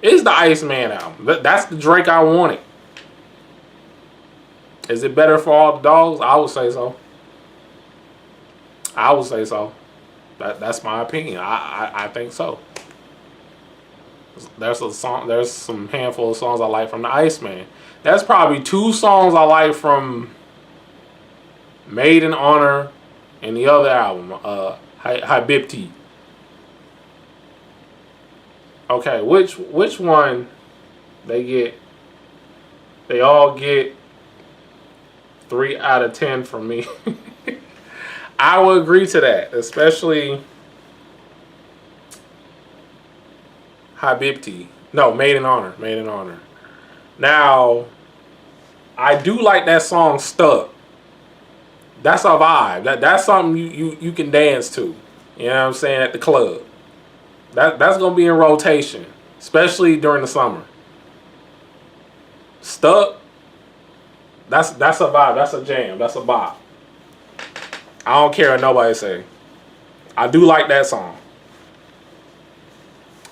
It's the Iceman album. That's the Drake I wanted. Is it better for all the dogs? I would say so. I would say so. That's my opinion. I think so. There's a song. There's some handful of songs I like from the Iceman. That's probably two songs I like from Made in Honor and the other album, Habibti. Okay, which one they get? They all get 3 out of 10 from me. I would agree to that, especially Habibti. No, Made in Honor. Made in Honor. Now, I do like that song Stuck. That's a vibe. That's something you can dance to. You know what I'm saying? At the club. That's gonna be in rotation, especially during the summer. Stuck. That's a vibe. That's a jam. That's a bop. I don't care what nobody say. I do like that song.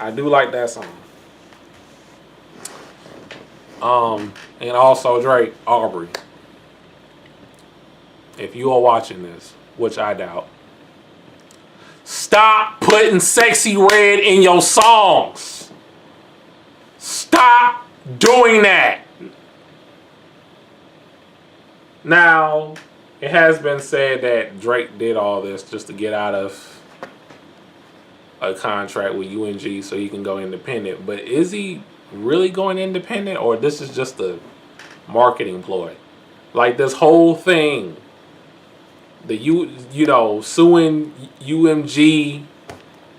I do like that song. And also Drake, Aubrey. If you are watching this, which I doubt, stop putting Sexy Red in your songs. Stop doing that. Now, it has been said that Drake did all this just to get out of a contract with UNG so he can go independent. But is he really going independent, or this is just a marketing ploy? Like this whole thing, suing UMG,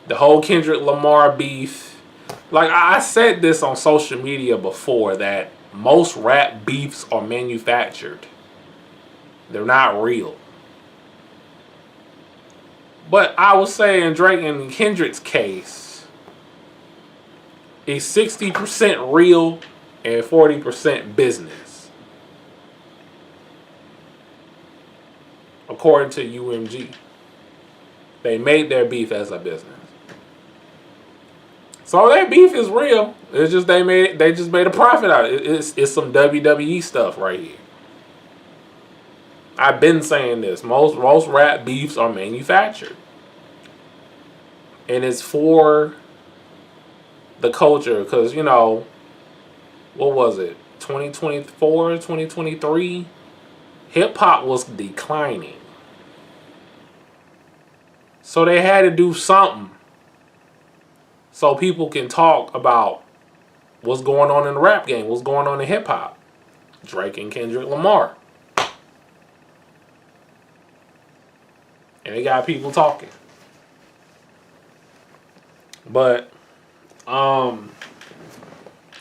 the whole Kendrick Lamar beef. Like I said this on social media before, that most rap beefs are manufactured. They're not real. But I would say in Drake and Kendrick's case, it's 60% real and 40% business, according to UMG. They made their beef as a business. So their beef is real. It's just they just made a profit out of it. It's some WWE stuff right here. I've been saying this. Most rap beefs are manufactured. And it's for the culture. Because, what was it? 2024, 2023? Hip-hop was declining. So they had to do something so people can talk about what's going on in the rap game, what's going on in hip-hop. Drake and Kendrick Lamar. And they got people talking. But,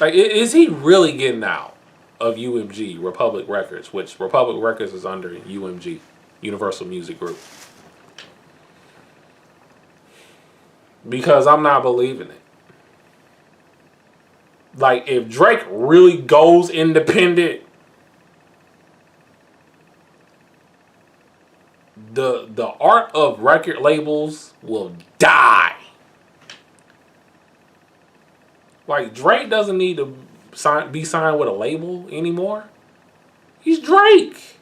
is he really getting out of UMG, Republic Records, which Republic Records is under UMG, Universal Music Group? Because I'm not believing it. Like, if Drake really goes independent, the art of record labels will die. Like, Drake doesn't need to be signed with a label anymore. He's Drake.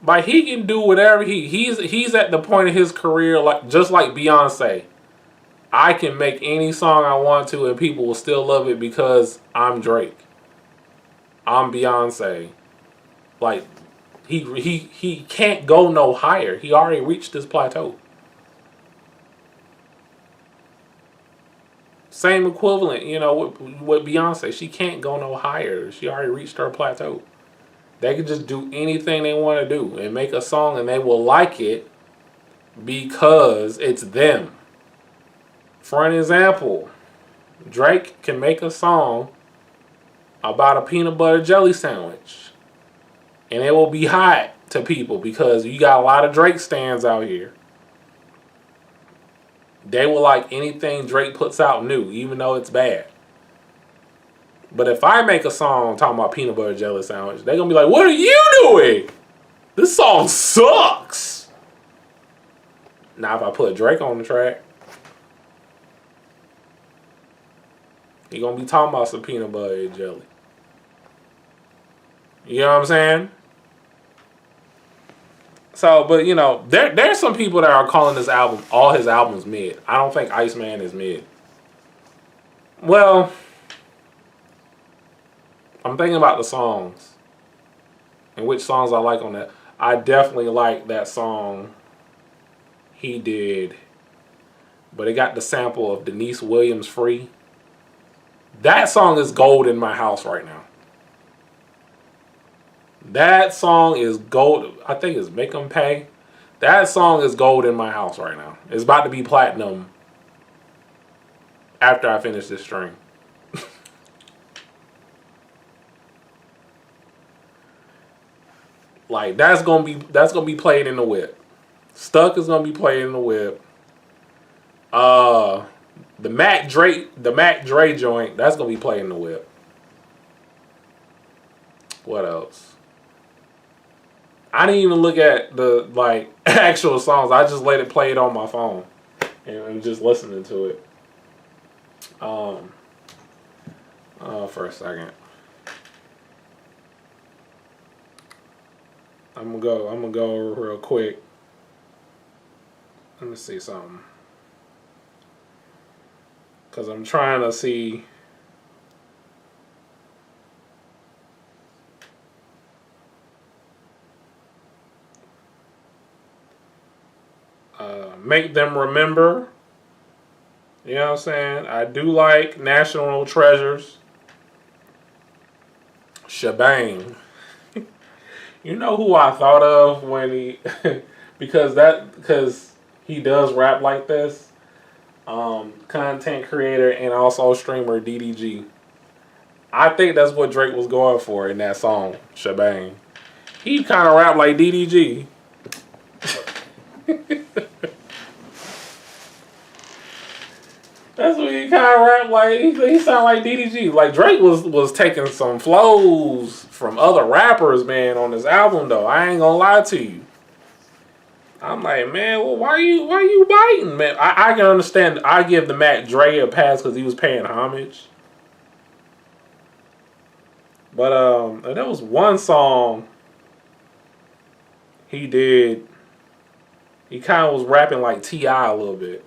Like, he can do whatever he's at the point of his career, like just like Beyonce. I can make any song I want to and people will still love it because I'm Drake. I'm Beyonce. Like, he can't go no higher. He already reached this plateau. Same equivalent, with Beyonce. She can't go no higher. She already reached her plateau. They can just do anything they want to do and make a song and they will like it because it's them. For an example, Drake can make a song about a peanut butter jelly sandwich and it will be hot to people because you got a lot of Drake stans out here. They will like anything Drake puts out new, even though it's bad. But if I make a song talking about peanut butter jelly sandwich, they're going to be like, what are you doing? This song sucks. Now, if I put Drake on the track, you're going to be talking about some peanut butter and jelly. You know what I'm saying? So, but, there's some people that are calling this album, all his albums, mid. I don't think Iceman is mid. Well, I'm thinking about the songs and which songs I like on that. I definitely like that song he did, but it got the sample of Denise Williams' Free. That song is gold in my house right now. That song is gold. I think it's Make 'Em Pay. That song is gold in my house right now. It's about to be platinum after I finish this stream. Like, that's gonna be played in the whip. Stuck is gonna be played in the whip. The Mac Dre joint, that's gonna be played in the whip. What else? I didn't even look at the actual songs. I just let it play it on my phone and I'm just listening to it. For a second. I'm gonna go real quick. Let me see something. Cause I'm trying to see. Make Them Remember. You know what I'm saying? I do like National Treasures. Shebang. You know who I thought of when he because he does rap like this. Content creator and also streamer DDG. I think that's what Drake was going for in that song, Shebang. He kind of rap like DDG. That's what he kind of rap like. He sound like DDG. Like, Drake was taking some flows from other rappers, man, on this album though. I ain't gonna lie to you. I'm like, man, well, why you biting, man? I can understand. I give the Mac Dre a pass because he was paying homage. But there was one song he did. He kind of was rapping like T.I. a little bit.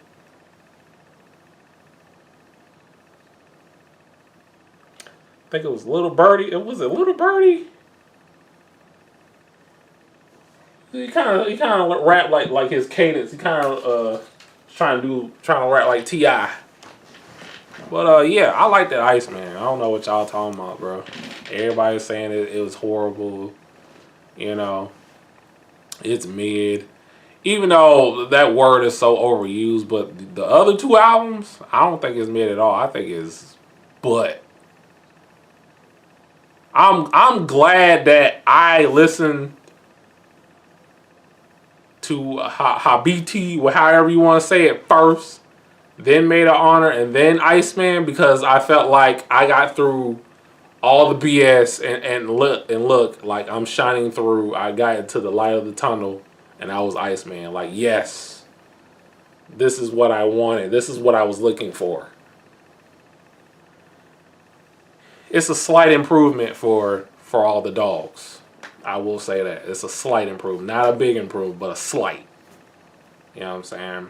I think it was Little Birdie. Was it Little Birdie? He kind of rap like his cadence. He kind of trying to rap like T.I. But yeah, I like that Iceman. I don't know what y'all talking about, bro. Everybody's saying it was horrible. It's mid. Even though that word is so overused, but the other two albums, I don't think it's mid at all. I think it's butt. I'm glad that I listened to Habiti, however you want to say it first, then Maid of Honor, and then Iceman, because I felt like I got through all the BS and look like I'm shining through. I got into the light of the tunnel, and I was Iceman. Like, yes, this is what I wanted. This is what I was looking for. It's a slight improvement for all the dogs. I will say that. It's a slight improvement. Not a big improvement, but a slight. You know what I'm saying?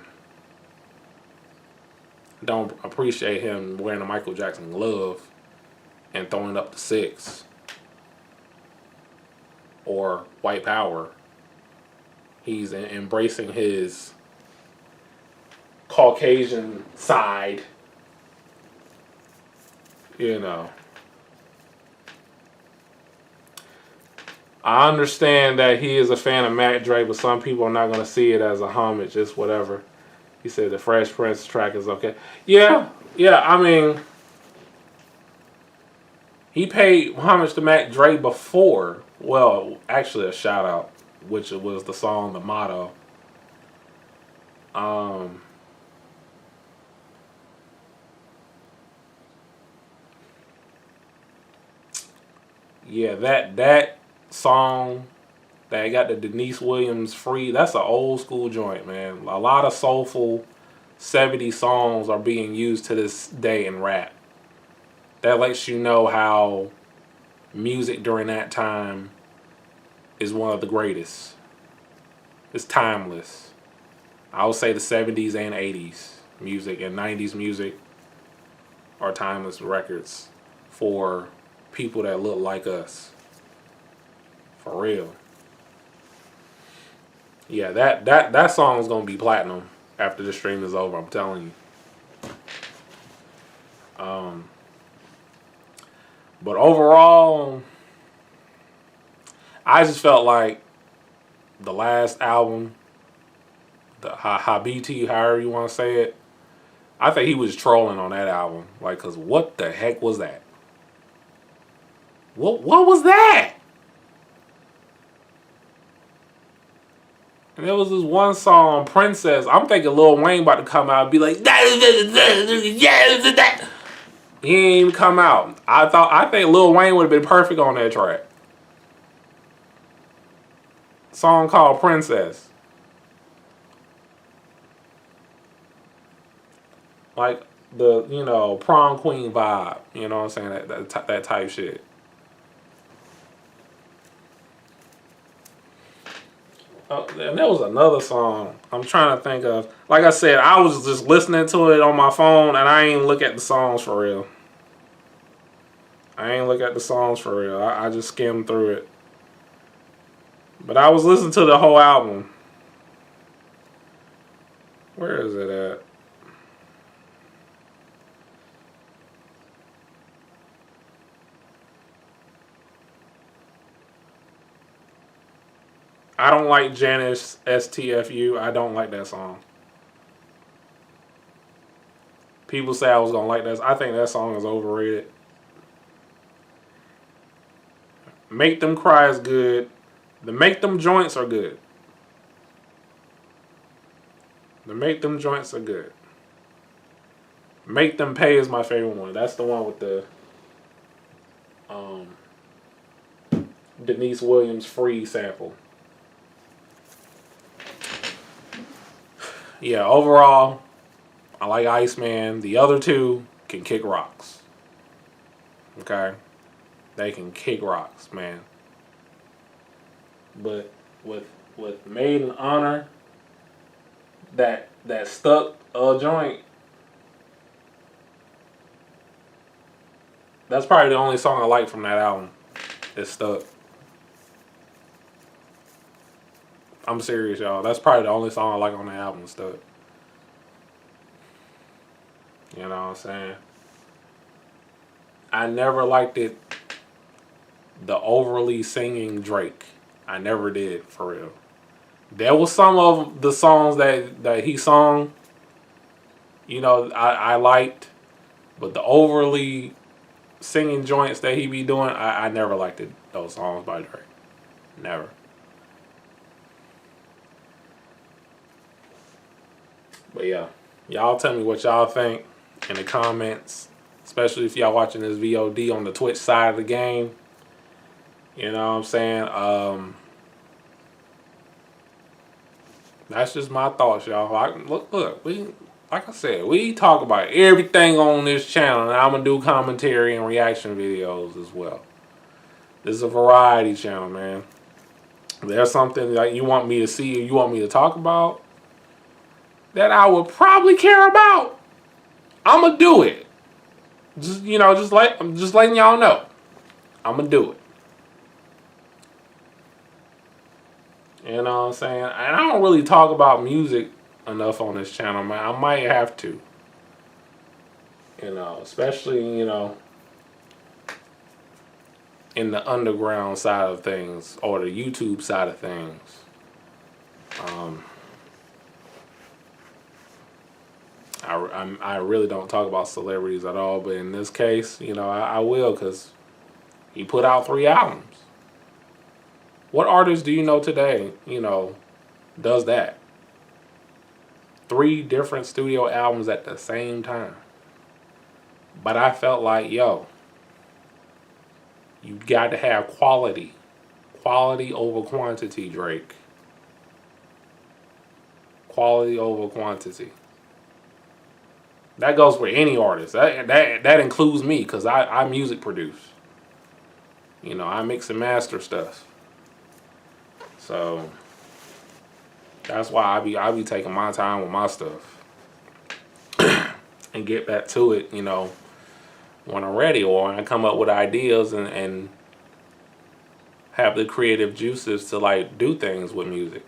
Don't appreciate him wearing a Michael Jackson glove and throwing up the 6. Or white power. He's embracing his Caucasian side. You know. I understand that he is a fan of Mac Dre, but some people are not going to see it as a homage. It's whatever. He said the Fresh Prince track is okay. Yeah, I mean, he paid homage to Mac Dre before. Well, actually a shout out, which was the song The Motto. Yeah, that song that got the Denise Williams free, that's an old school joint, man. A lot of soulful 70s songs are being used to this day in rap. That lets you know how music during that time is one of the greatest. It's timeless. I would say the 70s and 80s music and 90s music are timeless records for people that look like us. For real. Yeah, that song is gonna be platinum after the stream is over. I'm telling you. But overall, I just felt like the last album, the Habiti, however you want to say it, I think he was trolling on that album. Like, cause what the heck was that? What was that? And there was this one song, Princess. I'm thinking Lil Wayne about to come out and be like, that. He ain't even come out. I think Lil Wayne would have been perfect on that track. Song called Princess. Like the, prom queen vibe. You know what I'm saying? That type shit. Oh, and there was another song I'm trying to think of. Like I said, I was just listening to it on my phone, and I ain't look at the songs for real. I just skimmed through it. But I was listening to the whole album. Where is it at? I don't like Janice STFU. I don't like that song. People say I was going to like that. I think that song is overrated. Make Them Cry is good. The Make Them Joints are good. Make Them Pay is my favorite one. That's the one with the Denise Williams free sample. Yeah, overall, I like Iceman. The other two can kick rocks. Okay? They can kick rocks, man. But with Maid of Honor, that stuck joint, that's probably the only song I like from that album. It's Stuck. I'm serious, y'all. That's probably the only song I like on the album, Stuck. You know what I'm saying? I never liked it, the overly singing Drake. I never did, for real. There was some of the songs that he sung, I liked. But the overly singing joints that he be doing, I never liked those songs by Drake. Never. But yeah. Y'all tell me what y'all think in the comments, especially if y'all watching this VOD on the Twitch side of the game. You know what I'm saying? That's just my thoughts, y'all. Look, like I said, we talk about everything on this channel, and I'm gonna do commentary and reaction videos as well. This is a variety channel, man. If there's something that you want me to see or you want me to talk about that I would probably care about, I'm gonna do it. I'm just letting y'all know. I'm gonna do it. You know what I'm saying? And I don't really talk about music enough on this channel, man. I might have to. You know, especially, you know, in the underground side of things or the YouTube side of things. I really don't talk about celebrities at all, but in this case, you know, I will, because he put out 3 albums. What artist do you know today, you know, does that? 3 different studio albums at the same time. But I felt like, yo, you got to have quality. Quality over quantity, Drake. Quality over quantity. That goes for any artist. That includes me, because I music produce. You know, I mix and master stuff. So that's why I be taking my time with my stuff and get back to it, you know, when I'm ready, or when I come up with ideas and have the creative juices to like do things with music.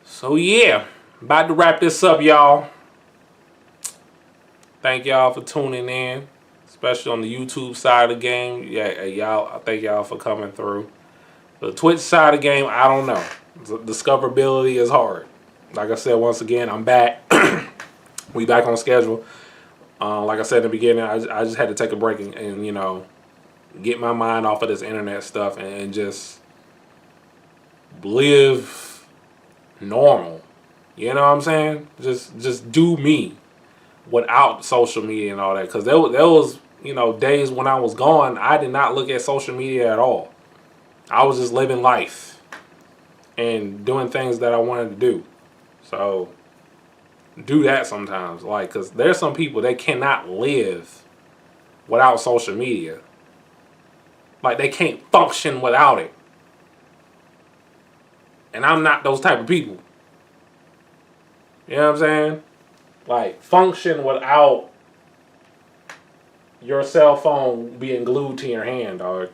So yeah, about to wrap this up, y'all. Thank y'all for tuning in, especially on the YouTube side of the game. Yeah, y'all, I thank y'all for coming through. The Twitch side of the game, I don't know. Discoverability is hard. Like I said, once again, I'm back. We back on schedule. Like I said in the beginning, I just had to take a break and you know, get my mind off of this internet stuff and just live normal. You know what I'm saying? Just do me without social media and all that. Because there was, you know, days when I was gone, I did not look at social media at all. I was just living life and doing things that I wanted to do. So do that sometimes. Like, because there's some people that cannot live without social media. Like, they can't function without it. And I'm not those type of people. You know what I'm saying? Like, function without your cell phone being glued to your hand, dog.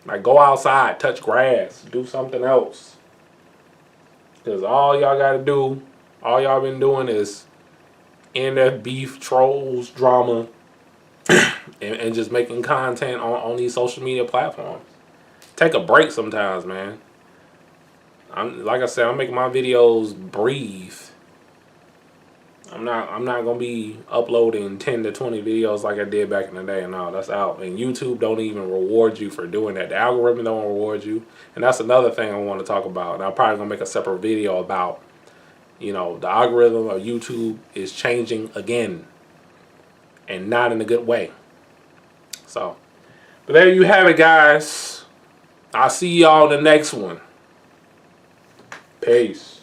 Like, go outside, touch grass, do something else. Because all y'all got to do, all y'all been doing is NF beef, trolls, drama, and just making content on these social media platforms. Take a break sometimes, man. Like I said, I'm making my videos breathe. I'm not gonna be uploading 10 to 20 videos like I did back in the day. No, that's out. And YouTube don't even reward you for doing that. The algorithm don't reward you. And that's another thing I want to talk about. And I'm probably gonna make a separate video about, you know, the algorithm of YouTube is changing again, and not in a good way. So, but there you have it, guys. I'll see y'all in the next one. Peace.